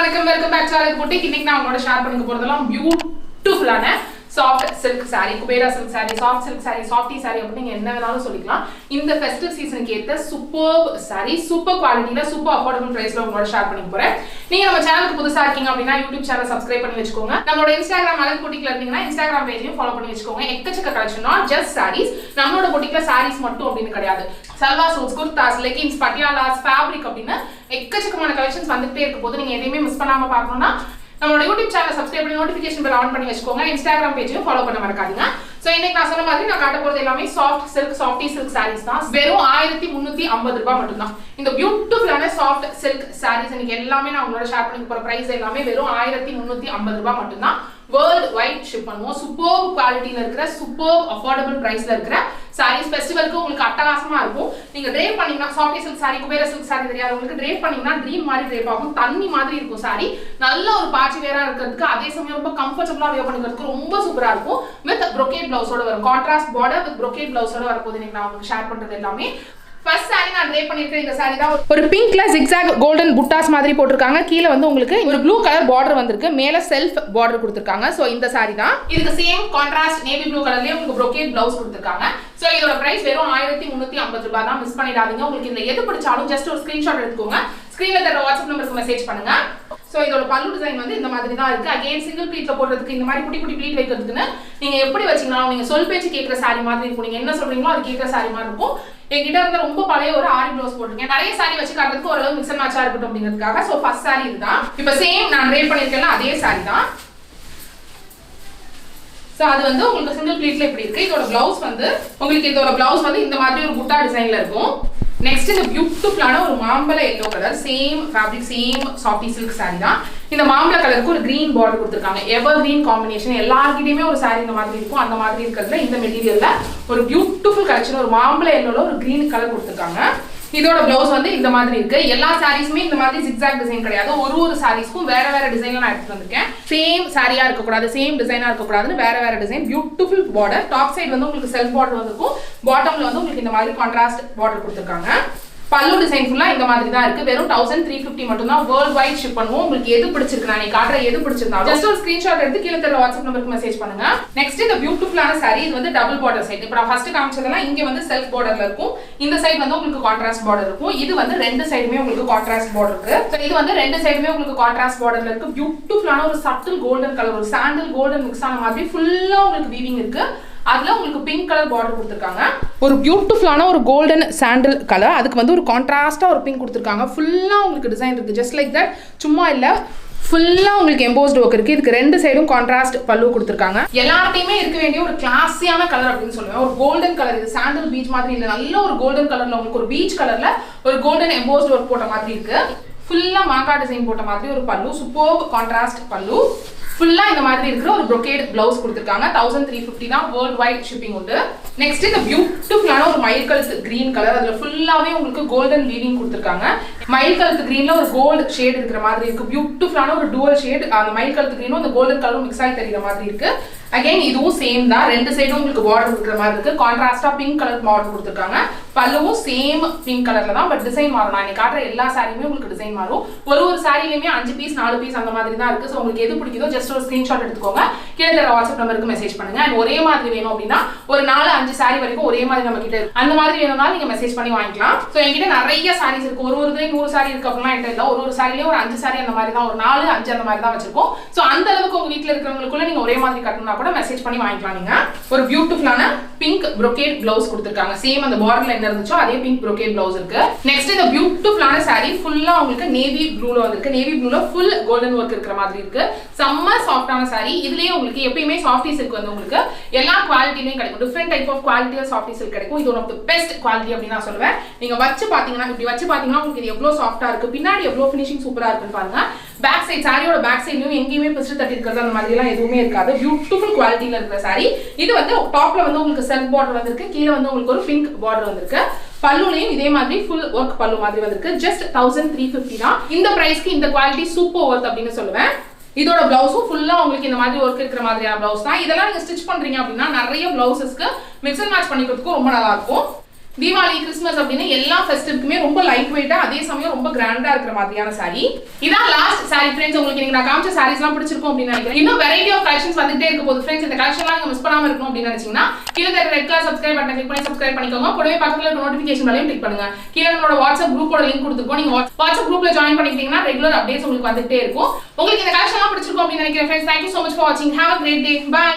வணக்கம் welcome back to அழகு boutique. இன்னைக்கு நான் உங்களோட ஷேர் பண்ணிக்க போறதெல்லாம் பியூட்டிஃபுல்லான soft silk saree, Kubera silk saree, soft silk saree, softy saree அப்படி நீங்க என்ன வேணாலும் சொல்லிக்கலாம். இந்த ஃபெஸ்டிவ் சீசனுக்கு ஏத்த சூப்பர் saree, சூப்பர் குவாலிட்டில சூப்பர் அஃபோர்டபிள் பிரைஸ்ல உங்களோட ஷேர் பண்ணிக்க போறேன். நீங்க நம்ம சேனலுக்கு புதுசா இருக்கீங்க அப்படின்னா யூடியூப் சேனல் சப்ஸ்கிரைப் பண்ணி வச்சுக்கோங்க. நம்மளோட இன்ஸ்டாகிராம் அழகு புட்டிக்ல இருந்தீங்கன்னா இன்ஸ்டாகிராம் பேஜையும் ஃபாலோ பண்ணி வச்சுக்கோங்க. எக்கச்சக்க கலெக்ஷன், நாட் ஜஸ்ட் sarees. நம்மளோட புட்டிக்ல sarees மட்டும் அப்படின்னு கிடையாது. Salwar suits, kurtas, leggings, patialas, fabric அப்படின்னு எக்கச்சக்கமான கலெக்ஷன்ஸ் வந்துட்டே இருக்க போது நீங்க எதையுமே மிஸ் பண்ணாம பார்க்கணும்னா நம்மளோட யூடியூப் சேனல் சப்ஸ்கிரைப் பண்ணி நோட்டிஃபிகேஷன் பெல் ஆன் பண்ணி வச்சுக்கோங்க. இன்ஸ்டாகிராம் பேஜையும் ஃபாலோ பண்ண மறக்காதீங்க. சோ இன்னைக்கு நான் சொன்ன மாதிரி நான் காட்ட போறது எல்லாமே soft silk, softy silk sarees தான். வெறும் 1350 ரூபாய் மட்டும் தான். இந்த பியூட்டிஃபுல்லான சாஃப்ட் சில்க் sarees இன்னைக்கு எல்லாமே நான் உங்களோட ஷேர் பண்ணி போற பிரைஸ் எல்லாமே வெறும் 1350 ரூபாய் மட்டும் தான். வேர்ல்ட் வைட் ஷிப் பண்ணுவோம். சூப்பர் குவாலிட்டில இருக்கிற சூப்பர் அஃபோர்டபிள் பிரைஸ்ல இருக்கிற sarees ஃபெஸ்டிவலுக்கு உங்களுக்கு அட்டகாசமா இருக்கும். நீங்க ட்ரேப் பண்ணீங்கன்னா softy silk saree, Kubera silk saree தெரியாதவங்களுக்கு ட்ரேப் பண்ணீங்கன்னா ட்ரீம் மாதிரி ட்ரேப் ஆகும். தண்ணி மாதிரி இருக்கும் saree. நல்ல ஒரு பாச்சி வேரா இருக்கிறதுக்கு அதே சமயம் ரொம்ப கம்ஃபர்ட்டபிளா வேர் பண்ணிக்கிறதுக்கு ரொம்ப சூப்பரா இருக்கும். வித் brocade பிளவுஸோட வரும். கான்ட்ராஸ்ட் பார்டர் வித் brocade பிளவுஸோட வரப்போகுது. இன்னைக்கு நான் உங்களுக்கு ஷேர் பண்றது எல்லாமே ஃபர்ஸ்ட் saree நான் ட்ரேப் பண்ணிருக்கேன். இந்த saree தான் ஒரு பிங்க்ல zigzag golden புட்டாஸ் மாதிரி போட்டுருக்காங்க. கீழ வந்து உங்களுக்கு ஒரு ப்ளூ கலர் பார்டர் வந்திருக்கு. மேல செல்ஃப் பார்டர் கொடுத்திருக்காங்க. சோ இந்த saree தான். இதுக்கு சேம் கான்ட்ராஸ்ட் நேவி ப்ளூ கலர்லயே உங்களுக்கு brocade பிளவுஸ் கொடுத்திருக்காங்க. சோ இதோட பிரைஸ் வெறும் 1350 ரூபாய் தான். மிஸ் பண்ணிடாதீங்க. உங்களுக்கு இந்த எது பிடிச்சாலும் ஜஸ்ட் ஒரு ஸ்கிரீன்ஷாட் எடுத்துக்கோங்க. ஸ்கிரீன்ல தர வாட்ஸ்அப் நம்பருக்கு மெசேஜ் பண்ணுங்க. சோ இதோட பல்லு டிசைன் வந்து இந்த மாதிரி தான் இருக்கு. அகைன் சிங்கிள் ப்ளீட்ல போடுறதுக்கு இந்த மாதிரி குட்டி குட்டி ப்ளீட் வைக்கிறதுக்கு நீங்க எப்படி வச்சீங்கன்னா நீங்க சொல் பேச்சு கேக்குற saree மாதிரி இருக்கும். நீங்க என்ன சொல்றீங்களோ அது கேக்குற saree மாதிரி இருக்கும். என்கிட்ட இருந்த ரொம்ப பழைய ஒரு ஆரி ப்ளவுஸ் போட்டுருக்கேன். நிறைய saree வச்சு காட்டுறதுக்கு ஓரளவு மிக்ஸ் அண்ட் மேட்சா இருக்கட்டும் அப்படிங்கிறதுக்காக. சோ ஃபர்ஸ்ட் saree இதுதான். இப்போ சேம் நான் ட்ரேப் பண்ணிருக்கேன்ல அதே saree தான். சோ அது வந்து உங்களுக்கு சிங்கிள் ப்ளீட்ல இப்படி இருக்கு. இதோட பிளவுஸ் வந்து உங்களுக்கு இதோட பிளவுஸ் வந்து இந்த மாதிரி ஒரு புட்டா டிசைன்ல இருக்கும். நெக்ஸ்ட் இந்த பியூட்டிஃபுல்லான ஒரு மாம்பழ yellow colour, same fabric, same softy silk saree தான். இந்த மாம்பழ கலருக்கு ஒரு கிரீன் பார்டர் கொடுத்திருக்காங்க. Ever green combination. எல்லார்கிட்டயுமே ஒரு saree இந்த மாதிரி இருக்கும். அந்த மாதிரி இருக்கிறதுல இந்த மெட்டீரியல்ல ஒரு பியூட்டிஃபுல் கலெக்ஷன், ஒரு மாம்பழ எல்லோல ஒரு கிரீன் கலர் கொடுத்திருக்காங்க. இதோட பிளவுஸ் வந்து இந்த மாதிரி இருக்கு. எல்லா சாரீஸுமே இந்த மாதிரி zigzag டிசைன் கிடையாது. ஒரு சாரீஸ்க்கும் வேற வேற டிசைன்ல நான் எடுத்து வந்திருக்கேன். சேம் சாரியா இருக்க கூடாது, சேம் டிசைனா இருக்க கூடாதுன்னு வேற வேற design. Beautiful border. Top side வந்து உங்களுக்கு செல்ஃப் பார்டர் வந்திருக்கும். பாட்டம்ல வந்து உங்களுக்கு இந்த மாதிரி கான்ட்ராஸ்ட் பார்டர் கொடுத்திருக்காங்க. பல்லு டிசைன் ஃபுல்லா இந்த மாதிரி தான் இருக்கு. வெறும் 1350 மட்டும் தான். வேர்ல்ட் வைட் ஷிப் பண்ணுவோம். உங்களுக்கு எது பிடிச்சிருக்கு நான் காட்டுற எது பிடிச்சிருந்தாலும் ஜஸ்ட் ஒரு ஸ்கிரீன்ஷாட் எடுத்து கீழ தர வாட்ஸ்அப் நம்பருக்கு மெசேஜ் பண்ணுங்க. நெக்ஸ்ட் இந்த பியூட்டிஃபுல்லான saree இது வந்து டபுள் பார்டர் சைடு. இப்போ நான் ஃபர்ஸ்ட் காமிச்சதெல்லாம் இங்க வந்து செல்ஃப் பார்டர்ல இருக்கும். இந்த சைடு வந்து உங்களுக்கு கான்ட்ராஸ்ட் பார்டர் இருக்கும். இது வந்து ரெண்டு சைடுமே உங்களுக்கு கான்ட்ராஸ்ட் பார்டர் இருக்கு. சோ இது வந்து ரெண்டு சைடுமே உங்களுக்கு கான்ட்ராஸ்ட் பார்டர்ல இருக்கு. பியூட்டிஃபுல்லான ஒரு சட்டில் கோல்டன் கலர், ஒரு சாண்டல் கோல்டன் மிக்ஸ் ஆன மாதிரி ஃபுல்லா உங்களுக்கு வீவிங் இருக்கு. அதுல உங்களுக்கு பிங்க் கலர் பார்டர் கொடுத்திருக்காங்க. ஒரு பியூட்டிஃபுல்லான ஒரு கோல்டன் சாண்டல் கலர், அதுக்கு வந்து ஒரு கான்ட்ராஸ்டா ஒரு பிங்க் கொடுத்திருக்காங்க. ஃபுல்லா உங்களுக்கு டிசைன் இருக்கு. Just like that. சும்மா இல்ல, ஃபுல்லா உங்களுக்கு எம்போஸ்ட் ஒர்க் இருக்கு. இதுக்கு ரெண்டு சைடும் கான்ட்ராஸ்ட் பல்லு கொடுத்திருக்காங்க. எல்லார்ட்டையுமே இருக்க வேண்டிய ஒரு கிளாஸியான கலர் அப்படின்னு சொல்லுவேன். ஒரு கோல்டன் கலர். இது சாண்டல் பீச் மாதிரி இல்ல, நல்ல ஒரு கோல்டன் கலர்ல உங்களுக்கு ஒரு பீச் கலர்ல ஒரு கோல்டன் எம்போஸ்ட் ஒர்க் போட்ட மாதிரி இருக்கு. ஃபுல்லா மாங்கா டிசைன் போட்ட மாதிரி ஒரு பல்லு, சூப்பர் கான்ட்ராஸ்ட் பல்லு. ஃபுல்லா இந்த மாதிரி இருக்கிற ஒரு brocade பிளவுஸ் கொடுத்திருக்காங்க. 1350 தான். வேர்ல்ட் வைட் ஷிப்பிங் உண்டு. நெக்ஸ்ட் இந்த பியூட்டிஃபுல்லான ஒரு மயில் கழுத்து கிரீன் கலர். அதுல ஃபுல்லாவே உங்களுக்கு கோல்டன் வீவிங் கொடுத்திருக்காங்க. மயில் கழுத்து கிரீன்ல ஒரு கோல்டு ஷேட் இருக்கிற மாதிரி இருக்கு. பியூட்டிஃபுல்லான ஒரு டுவல் ஷேட். அந்த மயில் கழுத்து கிரீனும் அந்த கோல்டன் கலரும் மிக்ஸ் ஆகி தெரியுற மாதிரி இருக்கு. அகைன் இதுவும் சேம் தான். ரெண்டு சைடும் உங்களுக்கு பார்டர் இருக்கிற மாதிரி இருக்கு. கான்ட்ராஸ்டா பிங்க் கலர் பார்டர் கொடுத்திருக்காங்க. பல்லுவும் சேம் பிங்க் கலர்ல தான். பட் டிசைன் மாறும். நான் காட்டுற எல்லா சாரியுமே உங்களுக்கு டிசைன் மாறும். ஒரு சாரியிலுமே 5 பீஸ் 4 பீஸ் அந்த மாதிரி தான் இருக்கு. ஸோ உங்களுக்கு எது பிடிக்குதோ ஜஸ்ட் ஒரு ஸ்கிரீன்ஷாட் எடுத்துக்கோங்க. கீழே தர வாட்ஸ்அப் நம்பருக்கு மெசேஜ் பண்ணுங்க. அண்ட் ஒரே மாதிரி வேணும் அப்படின்னா ஒரு 4-5 சாரி வரைக்கும் ஒரே மாதிரி நம்ம கிட்ட இருக்கு. அந்த மாதிரி வேணும்னா நீங்க மெசேஜ் பண்ணி வாங்கிக்கலாம். ஸோ என்கிட்ட நிறைய சாரீஸ் இருக்கு. ஒரு 100 சாரி இருக்கு அப்படின்னா என்கிட்ட இல்ல. ஒரு சாரிலேயே ஒரு 5 சாரி அந்த மாதிரி தான், ஒரு 4-5 அந்த மாதிரி தான் வச்சிருக்கோம். ஸோ அந்த அளவுக்கு உங்க வீட்டுல இருக்கிறவங்களுக்குள்ள நீங்க ஒரே மாதிரி கட்டணும்னா கூட மெசேஜ் பண்ணி வாங்கிக்கலாம். நீங்க ஒரு பியூட்டிஃபுல்லான பிங்க் brocade பிளவுஸ் கொடுத்திருக்காங்க. சேம் அந்த பார்டர்ல என்ன இருந்துச்சோ அதே பிங்க் brocade பிளவுஸ் இருக்கு. நெக்ஸ்ட் இந்த பியூட்டிஃபுல்லான saree ஃபுல்லா உங்களுக்கு நேவி ப்ளூல வந்திருக்கு. நேவி ப்ளூல ஃபுல் கோல்டன் வர்க் இருக்கிற மாதிரி இருக்கு. செம்ம சாஃப்ட்டான saree. இதுலயே உங்களுக்கு எப்பயுமே சாஃப்டி சில்க் வந்து உங்களுக்கு எல்லா குவாலிட்டிலயும் கிடைக்கும். டிஃபரெண்ட் டைப் ஆஃப் குவாலிட்டில சாஃப்டி சில்க் கிடைக்கும். இது one of the best quality அப்படின்னு நான் சொல்லுவேன். நீங்க வச்சு பாத்தீங்கன்னா இப்படி வச்சு பாத்தீங்கன்னா உங்களுக்கு இது எவ்வளவு சாஃப்ட்டா இருக்கு, பின்னாடி எவ்வளவு ஃபினிஷிங் சூப்பரா இருக்குன்னு பாருங்க. பேக் சைடு சாரியோட பேக் சைட்லயும் எங்கேயுமே பிஸ்ட் தட்டி இருக்கிறது அந்த மாதிரி எல்லாம் எதுவுமே இருக்காது. பியூட்டிஃபுல் குவாலிட்டில இருக்கிற saree. இது வந்து டாப்ல வந்து உங்களுக்கு செல்ஃப் பார்டர் வந்திருக்கு. கீழ வந்து உங்களுக்கு ஒரு பிங்க் பார்டர் வந்திருக்கு. பல்லுலையும் இதே மாதிரி ஃபுல் ஒர்க் பல்லு மாதிரி வந்திருக்கு. ஜஸ்ட் 1350 தான். இந்த பிரைஸ்க்கு இந்த குவாலிட்டி சூப்பர் ஒர்த் அப்படின்னு சொல்லுவேன். இதோட பிளவுஸும் ஃபுல்லா உங்களுக்கு இந்த மாதிரி ஒர்க் இருக்கிற மாதிரியான பிளவுஸ் தான். இதெல்லாம் நீங்க ஸ்டிச் பண்றீங்க அப்படின்னா நிறைய பிளவுசஸ்க்கு மிக்ஸ் அண்ட் மேட்ச் பண்ணிக்கிறதுக்கு ரொம்ப நல்லா இருக்கும். தீபாவளி கிறிஸ்மஸ் அப்படின்னு எல்லா ஃபெஸ்டிவ்க்குமே ரொம்ப லைட் வெயிட்டா அதே சமயம் ரொம்ப கிராண்டா இருக்கிற மாதிரியான saree. இதான் லாஸ்ட் saree ஃப்ரெண்ட்ஸ். உங்களுக்கு நீங்க நான் காமிச்ச சாரீஸ்லாம் பிடிச்சிருக்கும் அப்படின்னு நினைக்கிறேன். இன்னும் வெரைட்டி ஆஃப் கலெக்ஷன்ஸ் வந்துட்டே இருக்க போகுது ஃப்ரெண்ட்ஸ். இந்த கலெக்ஷன்லாம் நீங்க மிஸ் பண்ணாம இருக்கணும் அப்படின்னு நினைச்சீங்கன்னா கீழே இருக்கிற red colour subscribe button click பண்ணி சப்ஸ்கிரைப் பண்ணிக்கோங்க. கூடவே பக்கத்துல இருக்க நோட்டிஃபிகேஷன் பெல்லையும் கிளிக் பண்ணுங்க. கீழே நம்மளோட வாட்ஸ்அப் குரூப்போட லிங்க் கொடுத்துருக்கோம். நீங்க வாட்ஸ்அப் குரூப்ல ஜாயின் பண்ணிக்கிட்டீங்கன்னா ரெகுலர் அப்டேட்ஸ் உங்களுக்கு வந்துட்டே இருக்கும். உங்களுக்கு இந்த கலெக்ஷன்லாம் பிடிச்சிருக்கும் அப்படின்னு நினைக்கிறேன் friends. Thank you so much for watching. Have a great day. Bye.